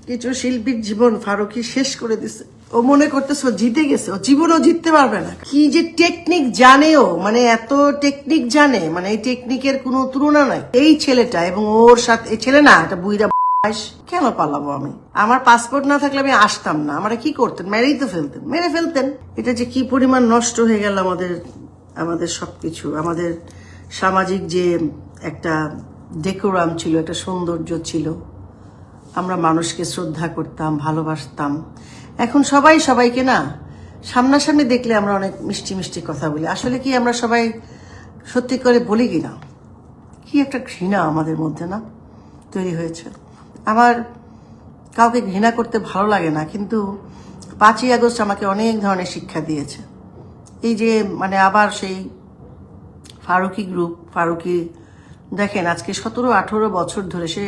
কিছু শিল্পীর জীবন ফারুকী শেষ করে দিছে। ও মনে করতেছে ও জিতে গেছে, ও জীবনও জিততে পারবে না। কি যে টেকনিক জানে ও, মানে এত টেকনিক জানে, মানে এই টেকনিকের কোনো তুলনা নাই। এই ছেলেটা এবং ওর সাথে, এই ছেলে না, এটা বুইরা কেন পালাবো আমি? আমার পাসপোর্ট না থাকলে আমি আসতাম না। আমরা কি করতেন? মেরেই তো ফেলতেন, মেরে ফেলতেন। এটা যে কি পরিমাণ নষ্ট হয়ে গেল আমাদের সবকিছু, আমাদের সামাজিক যে একটা ডেকোরাম ছিল, একটা সৌন্দর্য ছিল, আমরা মানুষকে শ্রদ্ধা করতাম, ভালোবাসতাম। এখন সবাই সবাইকে না সামনাসামনি দেখলে আমরা অনেক মিষ্টি মিষ্টি কথা বলি। আসলে কি আমরা সবাই সত্যি করে বলি কিনা? কি একটা ঘৃণা আমাদের মধ্যে না তৈরি হয়েছে। আমার কাউকে ঘৃণা করতে ভালো লাগে না, কিন্তু 5ই আগস্ট আমাকে অনেক ধরনের শিক্ষা দিয়েছে। এই যে মানে আবার সেই ফারুকী গ্রুপ, ফারুকী দেখেন আজকে 17-18 বছর ধরে সে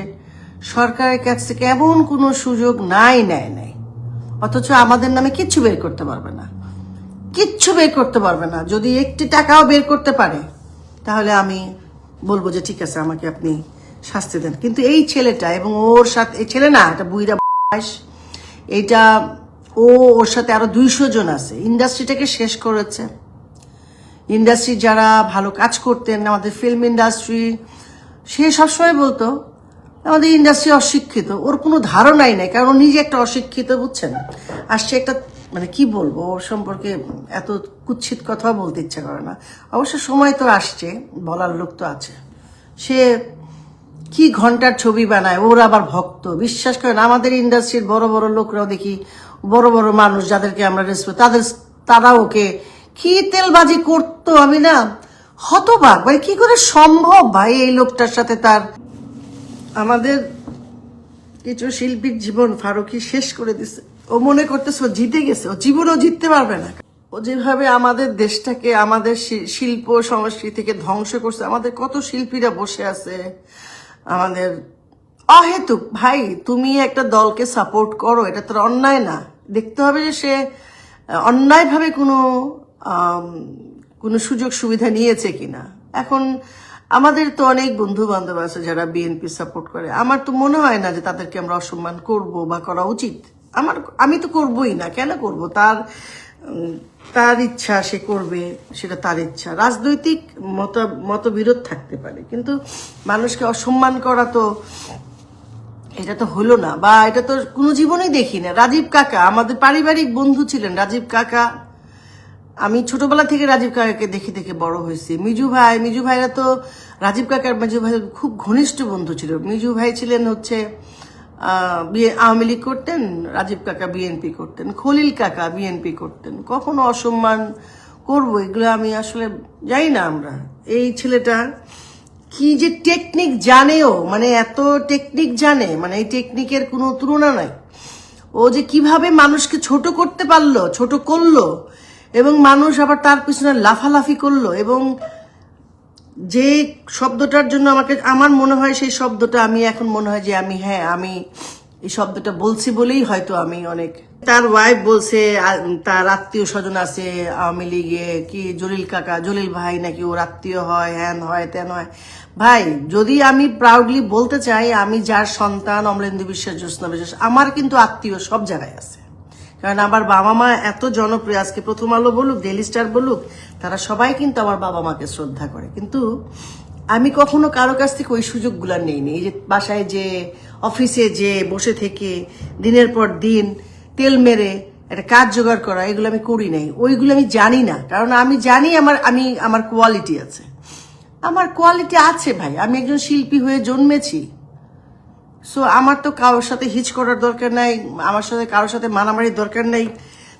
সরকারের কাছ থেকে এমন কোনো সুযোগ নেয় নাই, অথচ আমাদের নামে কিচ্ছু বের করতে পারবে না, কিচ্ছু বের করতে পারবে না। যদি একটি টাকাও বের করতে পারে তাহলে আমি বলবো যে ঠিক আছে, আমাকে আপনি শাস্তি দেন। কিন্তু এই ছেলেটা এবং ওর সাথে, এই ছেলে না, এটা বুইরা এইটা, ওর সাথে আরো 200 জন আছে, ইন্ডাস্ট্রিটাকে শেষ করেছে। ইন্ডাস্ট্রি যারা ভালো কাজ করতেন, আমাদের ফিল্ম ইন্ডাস্ট্রি, সে সবসময় বলতো আমাদের ইন্ডাস্ট্রি অশিক্ষিত। ওর কোনো ধারণাই নাই, কারণ নিজে একটা অশিক্ষিত, বুঝছেন। আসছে একটা, মানে কি বলবো ওর সম্পর্কে, এত কুৎসিত কথাও বলতে ইচ্ছা করে না। অবশ্য সময় তো আসছে, বলার লোক তো আছে। সে কি ঘন্টার ছবি বানায়, ওর আবার ভক্ত। বিশ্বাস করেন আমাদের ইন্ডাস্ট্রির বড় বড় লোকরাও দেখি, বড় বড় মানুষ যাদেরকে আমরা রেসপেক্ট, তারা ওকে কি তেলবাজি করতো। আমি না হতবাক, ভাই কি করে সম্ভব ভাই এই লোকটার সাথে তার। আমাদের কিছু শিল্পীর জীবন ফারুকী শেষ করে দিছে। ও মনে করতেছে ও জিতে গেছে, ও জীবনও জিততে পারবে না। ও যেভাবে আমাদের দেশটাকে, আমাদের শিল্প সংস্কৃতিকে ধ্বংস করছে। আমাদের কত শিল্পীরা বসে আছে আমাদের অহেতুক। ভাই তুমি একটা দলকে সাপোর্ট করো, এটা তোর অন্যায় না। দেখতে হবে যে সে অন্যায়ভাবে কোনো সুযোগ সুবিধা নিয়েছে কিনা। এখন আমাদের তো অনেক বন্ধু বান্ধব আছে যারা বিএনপি সাপোর্ট করে। আমার তো মনে হয় না যে তাদেরকে আমরা অসম্মান করব বা করা উচিত। আমি তো করবই না, কেন করব? তার ইচ্ছা, সে করবে, সেটা তার ইচ্ছা। রাজনৈতিক মতবিরোধ থাকতে পারে, কিন্তু মানুষকে অসম্মান করা তো, এটা তো হলো না, বা এটা তো কোনো জীবনেই দেখি না। রাজীব কাকা আমাদের পারিবারিক বন্ধু ছিলেন। রাজীব কাকা, আমি ছোটবেলা থেকে রাজীব কাকাকে দেখে দেখে বড় হয়েছি। মিজু ভাইরা তো রাজীব কাকার, মিজু ভাই খুব ঘনিষ্ঠ বন্ধু ছিল। মিজু ভাই ছিলেন হচ্ছে আওয়ামী লীগ করতেন, রাজীব কাকা বিএনপি করতেন, খলিল কাকা বিএনপি করতেন। কখনো অসম্মান করবো এগুলো আমি আসলে জানি না। আমরা এই ছেলেটা কি যে টেকনিক জানেও, মানে এত টেকনিক জানে, মানে এই টেকনিকের কোনো তুলনা নাই। ও যে কিভাবে মানুষকে ছোট করতে পারলো, ছোট করলো, এবং মানুষ আবার তার পিছনে লাফালাফি করলো। এবং যে শব্দটার জন্য আমার মনে হয় সেই শব্দটা, আমি এখন মনে হয় যে আমি এই শব্দটা বলছি বলেই হয়তো আমি অনেক, তার ওয়াইফ বলছে তার আত্মীয় স্বজন আছে আওয়ামী লীগে, কি জলিল ভাই নাকি ওর আত্মীয় হয়, হ্যান হয় তেন হয়। ভাই যদি আমি প্রাউডলি বলতে চাই, আমি যার সন্তান অমলেন্দু বিশ্বাস, জ্যোৎস্না বিশ্বাস, আমার কিন্তু আত্মীয় সব জায়গায় আছে। কারণ আমার বাবা মা এত জনপ্রিয়, আজকে প্রথম আলো বলুক, ডেইলি স্টার বলুক, তারা সবাই কিন্তু আমার বাবা মাকে শ্রদ্ধা করে। কিন্তু আমি কখনো কারো কাছ থেকে ওই সুযোগগুলো নেইনি। এই যে বাসায় যে, অফিসে যে বসে থেকে দিনের পর দিন তেল মেরে একটা কাজ জোগাড় করা, এগুলো আমি করি নাই। ওইগুলো আমি জানি না, কারণ আমি জানি আমার কোয়ালিটি আছে। আমার কোয়ালিটি আছে ভাই, আমি একজন শিল্পী হয়ে জন্মেছি। সো আমার তো কারোর সাথে হিচ করার দরকার নাই, আমার সাথে কারোর সাথে মারামারির দরকার নাই।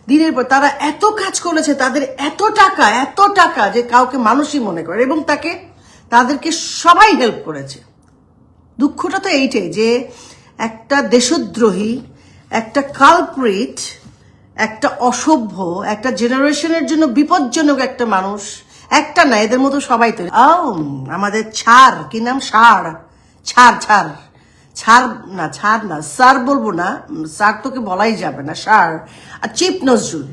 দিনের পর তারা এত কাজ করেছে, তাদের এত টাকা যে কাউকে মানুষই মনে করে, এবং তাদেরকে সবাই হেল্প করেছে। দুঃখটা তো এইটাই যে একটা দেশদ্রোহী, একটা কালপ্রিট, একটা অসভ্য, একটা জেনারেশনের জন্য বিপজ্জনক একটা মানুষ, একটা না, এদের মতো সবাই তো। আমাদের কি নাম, ছাড় না, স্যার বলবো না, স্যার তোকে বলাই যাবে না, আর চিফ নজরুল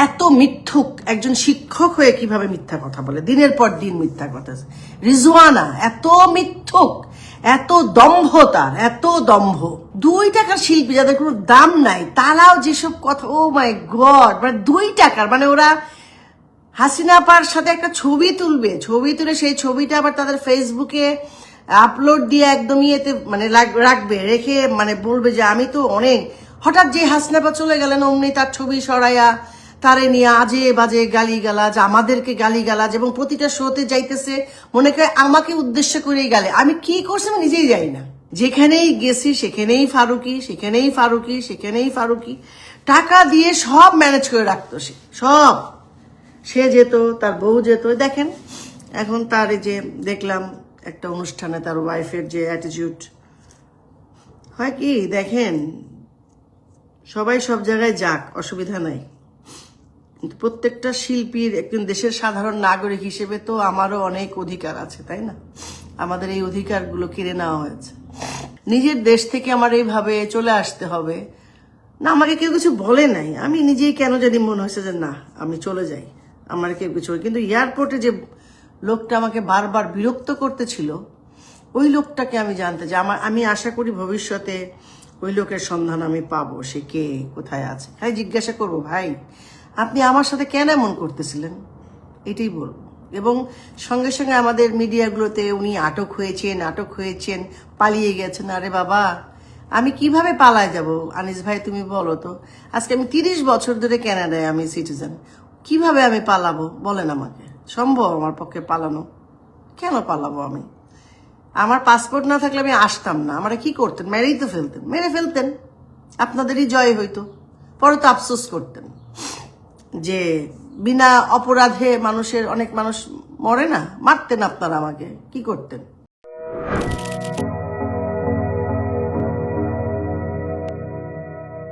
এত মিথ্যুক একজন শিক্ষক হয়ে কিভাবে মিথ্যা কথা বলে, দিনের পর দিন মিথ্যা কথা। রিজওয়ানা এত মিথ্যুক এত দম্ভ তার, এত দম্ভ। 2 টাকার শিল্পী যাদের কোনো দাম নাই তারাও যেসব কথা, ও মাই গড, মানে 2 টাকার, মানে ওরা হাসিনা আপার সাথে একটা ছবি তুলবে, ছবি তুলে সেই ছবিটা আবার তাদের ফেসবুকে আপলোড দিয়ে একদমই এতে মানে রাখবে, রেখে মানে বলবে যে আমি তো অনেক, হঠাৎ যে হাসিনা আপা চলে গেলেন অমনি তার ছবি সরাইয়া তারে নিয়ে আজে বাজে গালিগালাজ, আমাদেরকে গালিগালাজ, এবং প্রতিটা শোতে যাইতেছে মনে করে আমাকে উদ্দেশ্য করেই গালে। আমি কি করছি আমি নিজেই জানি না। যেখানেই গেছি সেখানেই ফারুকি, সেখানেই ফারুকি, সেখানেই ফারুকি। টাকা দিয়ে সব ম্যানেজ করে রাখতো সে, সব। সে যেত, তার বউ যেত। দেখেন এখন তার এই যে দেখলাম একটা অনুষ্ঠানে তার ওয়াইফের যে অ্যাটিটিউড হয়, কি দেখেন, সবাই সব জায়গায় যাক, অসুবিধা নাই, কিন্তু প্রত্যেকটা শিল্পীর একজন দেশের সাধারণ নাগরিক হিসেবে তো আমারও অনেক অধিকার আছে, তাই না? আমাদের এই অধিকারগুলো কেড়ে নেওয়া হয়েছে। নিজের দেশ থেকে আমার এইভাবে চলে আসতে হবে না, আমাকে কেউ কিছু বলে নাই, আমি নিজেই কেন জানি মনে হয়েছে যে না আমি চলে যাই, আমার কেউ কিছু। কিন্তু এয়ারপোর্টে যে লোকটা আমাকে বারবার বিরক্ত করতেছিল, ওই লোকটাকে আমি জানতে চাই। আমি আশা করি ভবিষ্যতে ওই লোকের সন্ধান আমি পাবো, সে কে, কোথায় আছে। হ্যাঁ, জিজ্ঞাসা করবো, ভাই আপনি আমার সাথে কেন এমন করতেছিলেন, এটাই বলবো। এবং সঙ্গে সঙ্গে আমাদের মিডিয়াগুলোতে উনি আটক হয়েছেন, পালিয়ে গেছেন। আরে বাবা, আমি কিভাবে পালায় যাব? আনিস ভাই তুমি বলো তো, আজকে আমি 30 বছর ধরে কানাডায় আমি সিটিজেন, কিভাবে আমি পালাবো বলেন আমাকে? সম্ভব আমার পক্ষে পালানো? কেন পালাবো আমি? আমার পাসপোর্ট না থাকলে আমি আসতাম না। আমরা কি করতেন? মেরেই তো ফেলতেন, মেরে ফেলতেন, আপনাদেরই জয় হইতো। পরে তো আফসোস করতেন যে বিনা অপরাধে অনেক মানুষ মরে না, মারতেন আপনারা আমাকে, কি করতেন?